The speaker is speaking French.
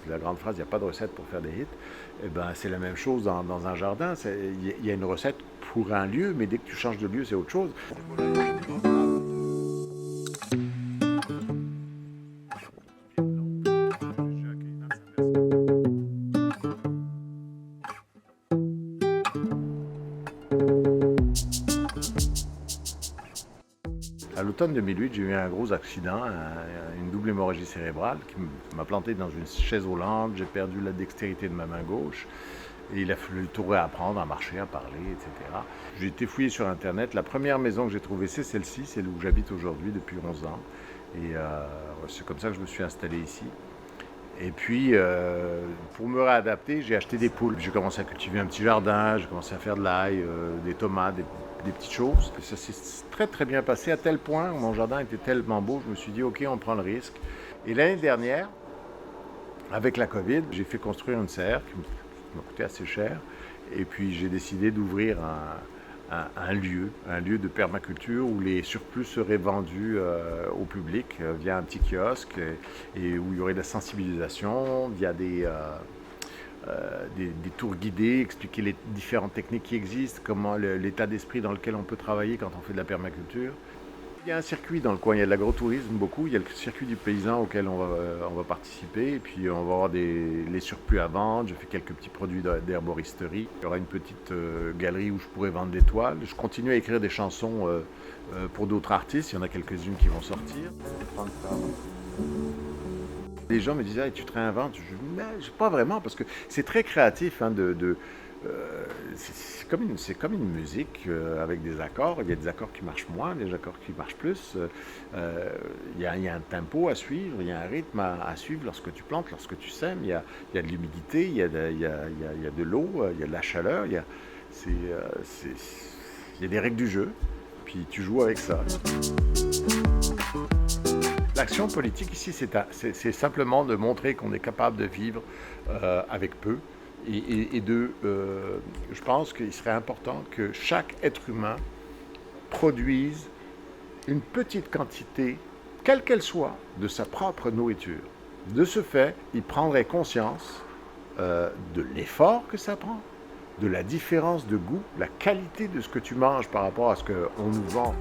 la grande phrase, il n'y a pas de recette pour faire des hits. Eh ben, c'est la même chose dans un jardin. Il y a une recette pour un lieu, mais dès que tu changes de lieu, c'est autre chose. À l'automne 2008, j'ai eu un gros accident, une double hémorragie cérébrale qui m'a planté dans une chaise roulante. J'ai perdu la dextérité de ma main gauche et il a fallu tout réapprendre à marcher, à parler, etc. J'ai été fouillé sur Internet. La première maison que j'ai trouvée, c'est celle-ci, c'est où j'habite aujourd'hui depuis 11 ans. Et c'est comme ça que je me suis installé ici. Et puis, pour me réadapter, j'ai acheté des poules. J'ai commencé à cultiver un petit jardin, j'ai commencé à faire de l'ail, des tomates, des petites choses. Et ça s'est très très bien passé à tel point où mon jardin était tellement beau, je me suis dit ok, on prend le risque. Et l'année dernière, avec la Covid, j'ai fait construire une serre qui m'a coûté assez cher. Et puis j'ai décidé d'ouvrir un lieu de permaculture où les surplus seraient vendus au public via un petit kiosque et où il y aurait de la sensibilisation, via des tours guidés, expliquer les différentes techniques qui existent, comment l'état d'esprit dans lequel on peut travailler quand on fait de la permaculture. Il y a un circuit dans le coin, il y a de l'agrotourisme beaucoup, il y a le circuit du paysan auquel on va participer, et puis on va avoir les surplus à vendre, je fais quelques petits produits d'herboristerie. Il y aura une petite galerie où je pourrai vendre des toiles. Je continue à écrire des chansons pour d'autres artistes, il y en a quelques-unes qui vont sortir. Les gens me disaient hey, tu te réinventes, je pas vraiment, parce que c'est très créatif hein, c'est comme une musique avec des accords. Il y a des accords qui marchent moins, des accords qui marchent plus. Il y a un tempo à suivre, il y a un rythme à suivre lorsque tu plantes, lorsque tu sèmes. Il y a de l'humidité, il y a de l'eau, il y a de la chaleur. Il y a des règles du jeu, puis tu joues avec ça. L'action politique ici, c'est simplement de montrer qu'on est capable de vivre avec peu. Je pense qu'il serait important que chaque être humain produise une petite quantité, quelle qu'elle soit, de sa propre nourriture. De ce fait, il prendrait conscience de l'effort que ça prend, de la différence de goût, la qualité de ce que tu manges par rapport à ce qu'on nous vend.